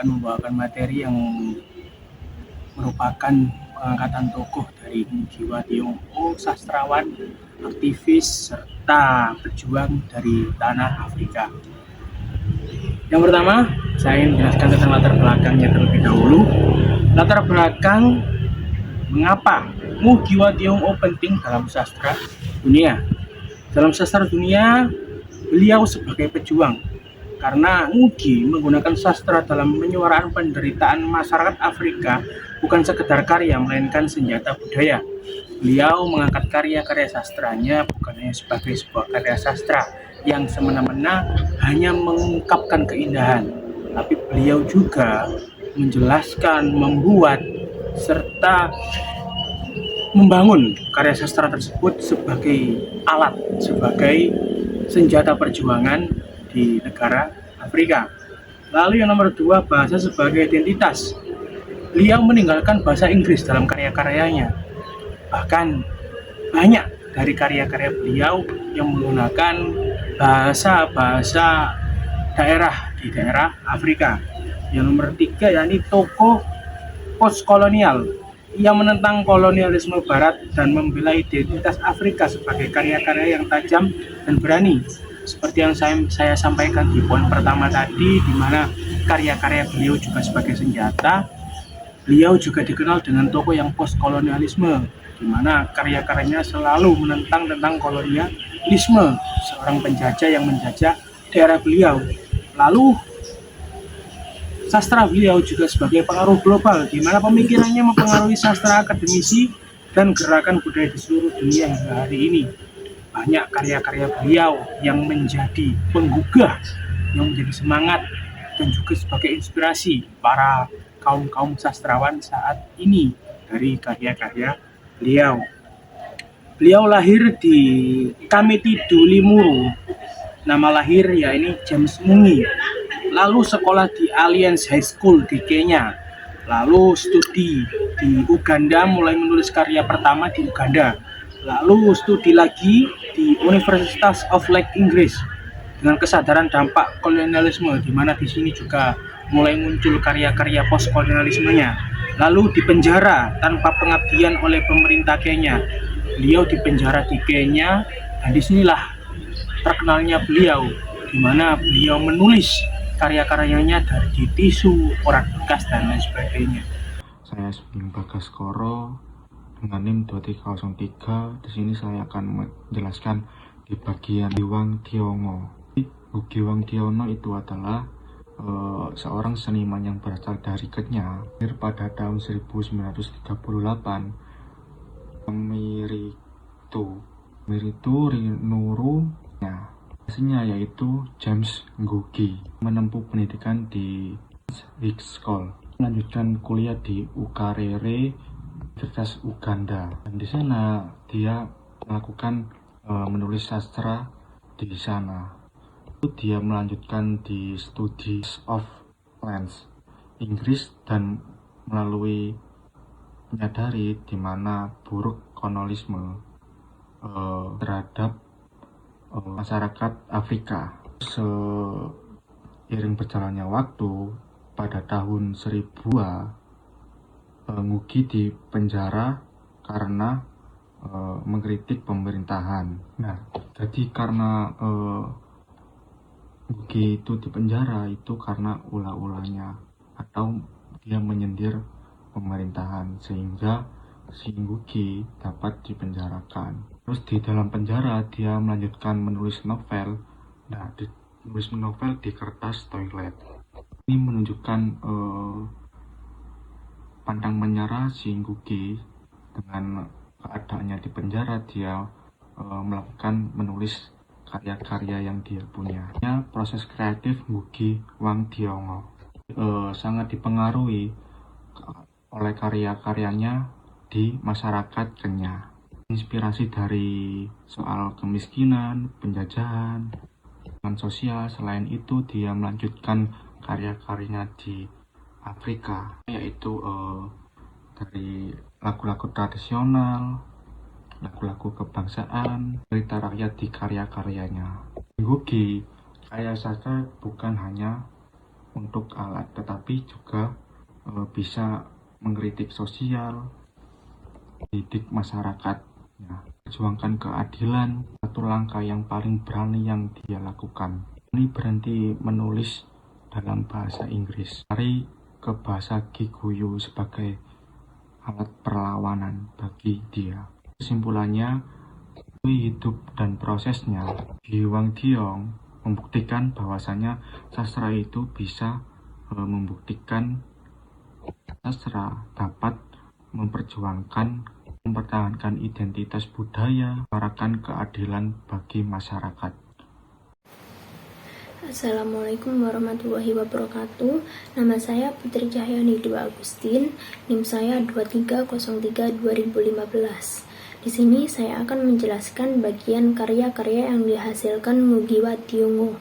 akan membawakan materi yang merupakan pengangkatan tokoh dari Nggi wa Thiong'o, sastrawan, aktivis, serta pejuang dari tanah Afrika. Yang pertama, saya ingin menjelaskan tentang latar belakangnya terlebih dahulu. Latar belakang mengapa Nggi wa Thiong'o penting dalam sastra dunia. Dalam sastra dunia, beliau sebagai pejuang, karena Nggi menggunakan sastra dalam menyuarakan penderitaan masyarakat Afrika bukan sekedar karya, melainkan senjata budaya. Beliau mengangkat karya-karya sastranya bukan hanya sebagai sebuah karya sastra yang semena-mena hanya mengungkapkan keindahan, tapi beliau juga menjelaskan, membuat, serta membangun karya sastra tersebut sebagai alat, sebagai senjata perjuangan di negara Afrika. Lalu yang nomor dua, bahasa sebagai identitas. Beliau meninggalkan bahasa Inggris dalam karya-karyanya. Bahkan banyak dari karya-karya beliau yang menggunakan bahasa-bahasa daerah di daerah Afrika. Yang nomor tiga, yakni tokoh postkolonial. Ia menentang kolonialisme Barat dan membela identitas Afrika sebagai karya-karya yang tajam dan berani. Seperti yang saya sampaikan di poin pertama tadi, di mana karya-karya beliau juga sebagai senjata. Beliau juga dikenal dengan tokoh yang postkolonialisme, di mana karya-karyanya selalu menentang tentang kolonialisme, seorang penjajah yang menjajah daerah beliau. Lalu sastra beliau juga sebagai pengaruh global, di mana pemikirannya mempengaruhi sastra akademisi dan gerakan budaya di seluruh dunia hingga hari ini. Banyak karya-karya beliau yang menjadi penggugah, yang menjadi semangat, dan juga sebagai inspirasi para kaum sastrawan saat ini dari karya-karya beliau. Beliau lahir di Kamitidu Limuru, nama lahir ya ini James Mungi. Lalu sekolah di Alliance High School di Kenya. Lalu studi di Uganda, mulai menulis karya pertama di Uganda. Lalu studi lagi di Universitas of Lake Inggris dengan kesadaran dampak kolonialisme, di mana di sini juga mulai muncul karya-karya postkolonialismenya. Lalu dipenjara tanpa pengabdian oleh pemerintah Kenya. Beliau dipenjara di Kenya, dan disinilah terkenalnya beliau, di mana beliau menulis karya-karyanya dari tisu, koran bekas, dan lain sebagainya. Saya Sugeng Bagaskoro dengan NIM 2303. Di sini saya akan menjelaskan di bagian Nggi wa Thiong'o. Nggi wa Thiong'o itu adalah seorang seniman yang berasal dari Kenya, lahir pada tahun 1938. Miritu Rinuru, aslinya yaitu James Ngugi, menempuh pendidikan di High School, melanjutkan kuliah di Ukarere, Universitas Uganda, dan di sana dia melakukan menulis sastra di sana. Dia melanjutkan di Studies of Lands Inggris dan melalui menyadari di mana buruk kolonialisme terhadap masyarakat Afrika. Seiring berjalannya waktu, pada tahun 1000 Ngugi dipenjara karena mengkritik pemerintahan. Nah, jadi karena Ngugi itu dipenjara itu karena ulah-ulahnya atau dia menyindir pemerintahan, sehingga si Ngugi dapat dipenjarakan. Terus di dalam penjara dia melanjutkan menulis novel. Nah, menulis novel di kertas toilet. Ini menunjukkan pantang menyerah si Ngugi. Dengan keadaannya di penjara, dia melakukan menulis karya-karya yang dia punya. Proses kreatif Nggi wa Thiong'o sangat dipengaruhi oleh karya-karyanya di masyarakat Kenya. Inspirasi dari soal kemiskinan, penjajahan, dan sosial. Selain itu, dia melanjutkan karya-karyanya di Afrika, yaitu dari lagu-lagu tradisional, lagu-lagu kebangsaan, cerita rakyat di karya-karyanya. Ngugi kaya sastra bukan hanya untuk alat, tetapi juga bisa mengkritik sosial, didik masyarakat, ya, perjuangkan keadilan. Satu langkah yang paling berani yang dia lakukan. Ini berhenti menulis dalam bahasa Inggris, lari ke bahasa Kikuyu sebagai alat perlawanan bagi dia. Kesimpulannya, hidup dan prosesnya, Di Wang Diong membuktikan bahwasanya sastra itu bisa membuktikan sastra dapat mempertahankan identitas budaya, menyuarakan keadilan bagi masyarakat. Assalamualaikum warahmatullahi wabarakatuh. Nama saya Putri Cahyani Dwi Agustin, NIM saya 2303/2015. Di sini saya akan menjelaskan bagian karya-karya yang dihasilkan Ngugi wa Thiong'o.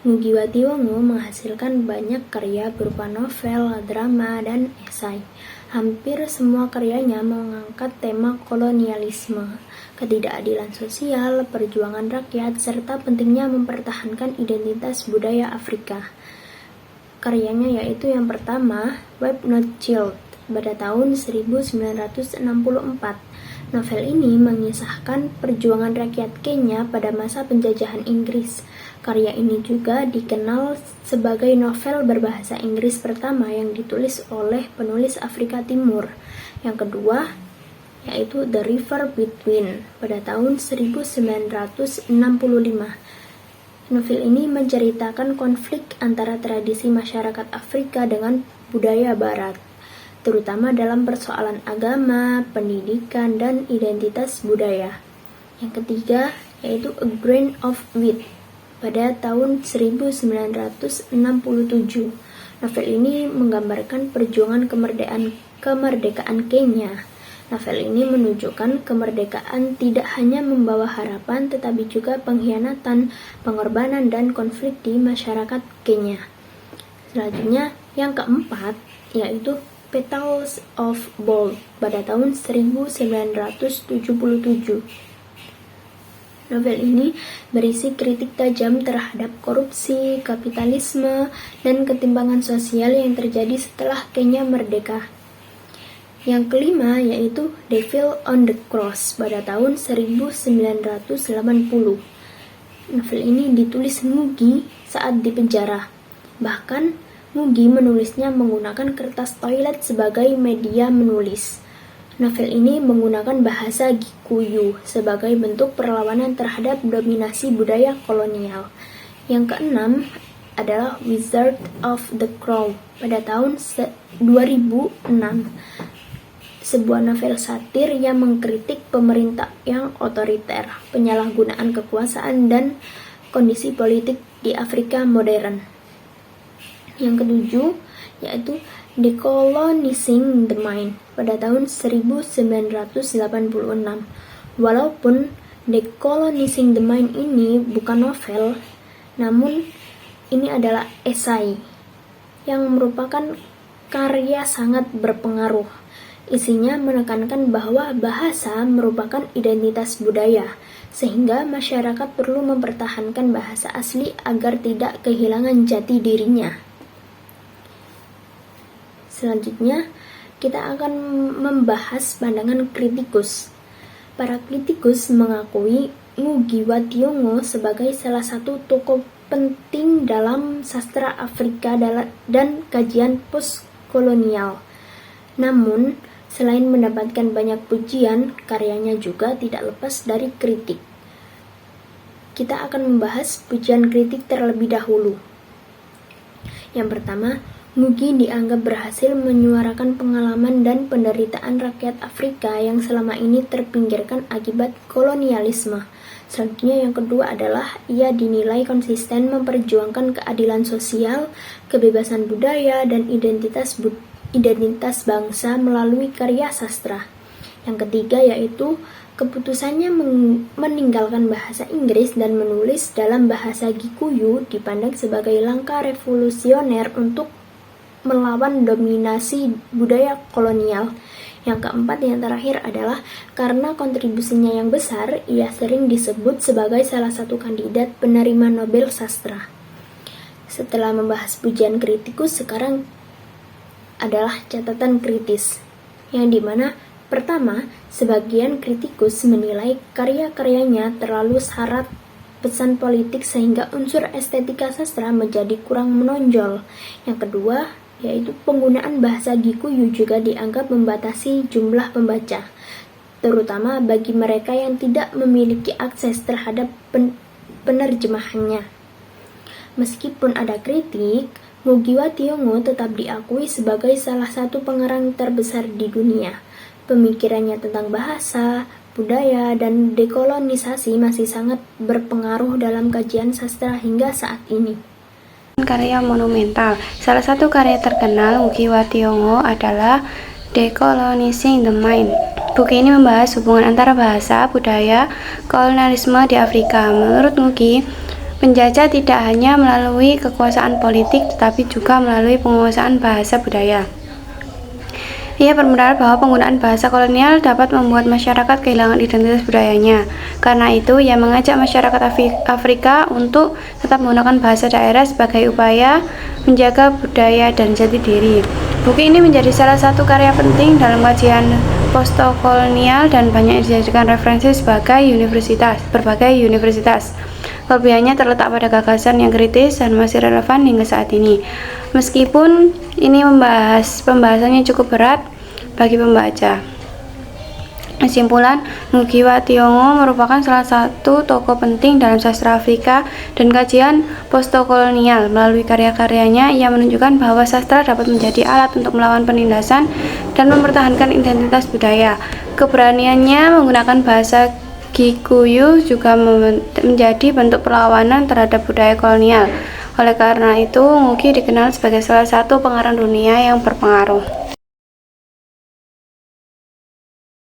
Ngugi wa Thiong'o menghasilkan banyak karya berupa novel, drama, dan esai. Hampir semua karyanya mengangkat tema kolonialisme, ketidakadilan sosial, perjuangan rakyat, serta pentingnya mempertahankan identitas budaya Afrika. Karyanya yaitu yang pertama, Weep Not Child, pada tahun 1964. Novel ini mengisahkan perjuangan rakyat Kenya pada masa penjajahan Inggris. Karya ini juga dikenal sebagai novel berbahasa Inggris pertama yang ditulis oleh penulis Afrika Timur. Yang kedua, yaitu The River Between, pada tahun 1965. Novel ini menceritakan konflik antara tradisi masyarakat Afrika dengan budaya Barat, terutama dalam persoalan agama, pendidikan, dan identitas budaya. Yang ketiga, yaitu A Grain of Wheat, pada tahun 1967. Novel ini menggambarkan perjuangan kemerdekaan Kenya. Novel ini menunjukkan kemerdekaan tidak hanya membawa harapan, tetapi juga pengkhianatan, pengorbanan, dan konflik di masyarakat Kenya. Selanjutnya, yang keempat, yaitu Petals of Gold, pada tahun 1977. Novel ini berisi kritik tajam terhadap korupsi, kapitalisme, dan ketimpangan sosial yang terjadi setelah Kenya merdeka. Yang kelima yaitu Devil on the Cross, pada tahun 1980. Novel ini ditulis Ngugi saat di penjara. Bahkan Ngugi menulisnya menggunakan kertas toilet sebagai media menulis. Novel ini menggunakan bahasa Gikuyu sebagai bentuk perlawanan terhadap dominasi budaya kolonial. Yang keenam adalah Wizard of the Crow, pada tahun 2006. Sebuah novel satir yang mengkritik pemerintah yang otoriter, penyalahgunaan kekuasaan, dan kondisi politik di Afrika modern. Yang ketujuh yaitu Decolonizing the Mind, pada tahun 1986. Walaupun Decolonizing the Mind ini bukan novel, namun ini adalah esai yang merupakan karya sangat berpengaruh. Isinya menekankan bahwa bahasa merupakan identitas budaya, sehingga masyarakat perlu mempertahankan bahasa asli agar tidak kehilangan jati dirinya. Selanjutnya, kita akan membahas pandangan kritikus. Para kritikus mengakui Ngugi wa Thiong'o sebagai salah satu tokoh penting dalam sastra Afrika dan kajian postkolonial. Namun, selain mendapatkan banyak pujian, karyanya juga tidak lepas dari kritik. Kita akan membahas pujian kritik terlebih dahulu. Yang pertama, Ngugi dianggap berhasil menyuarakan pengalaman dan penderitaan rakyat Afrika yang selama ini terpinggirkan akibat kolonialisme. Selanjutnya yang kedua adalah ia dinilai konsisten memperjuangkan keadilan sosial, kebebasan budaya, dan identitas bangsa melalui karya sastra. Yang ketiga yaitu keputusannya meninggalkan bahasa Inggris dan menulis dalam bahasa Gikuyu dipandang sebagai langkah revolusioner untuk melawan dominasi budaya kolonial. Yang keempat yang terakhir adalah karena kontribusinya yang besar, ia sering disebut sebagai salah satu kandidat penerima Nobel Sastra. Setelah membahas pujian kritikus, sekarang adalah catatan kritis, yang dimana pertama, sebagian kritikus menilai karya-karyanya terlalu syarat pesan politik sehingga unsur estetika sastra menjadi kurang menonjol. Yang kedua, yaitu penggunaan bahasa Gikuyu juga dianggap membatasi jumlah pembaca, terutama bagi mereka yang tidak memiliki akses terhadap penerjemahannya. Meskipun ada kritik, Ngugi wa Thiong'o tetap diakui sebagai salah satu pengarang terbesar di dunia. Pemikirannya tentang bahasa, budaya, dan dekolonisasi masih sangat berpengaruh dalam kajian sastra hingga saat ini. Karya monumental. Salah satu karya terkenal Ngugi wa Thiong'o adalah Decolonizing the Mind. Buku ini membahas hubungan antara bahasa, budaya, kolonialisme di Afrika. Menurut Ngugi, penjajah tidak hanya melalui kekuasaan politik, tetapi juga melalui penguasaan bahasa budaya. Ia berpendapat bahwa penggunaan bahasa kolonial dapat membuat masyarakat kehilangan identitas budayanya. Karena itu, ia mengajak masyarakat Afrika untuk tetap menggunakan bahasa daerah sebagai upaya menjaga budaya dan jati diri. Buku ini menjadi salah satu karya penting dalam kajian postkolonial dan banyak dijadikan referensi berbagai universitas. Kelebihannya terletak pada gagasan yang kritis dan masih relevan hingga saat ini. Meskipun ini pembahasannya cukup berat bagi pembaca. Kesimpulan, Ngugi wa Thiong'o merupakan salah satu tokoh penting dalam sastra Afrika dan kajian postkolonial. Melalui karya-karyanya, ia menunjukkan bahwa sastra dapat menjadi alat untuk melawan penindasan dan mempertahankan identitas budaya. Keberaniannya menggunakan bahasa Gikuyu juga menjadi bentuk perlawanan terhadap budaya kolonial. Oleh karena itu, Ngugi dikenal sebagai salah satu pengarang dunia yang berpengaruh.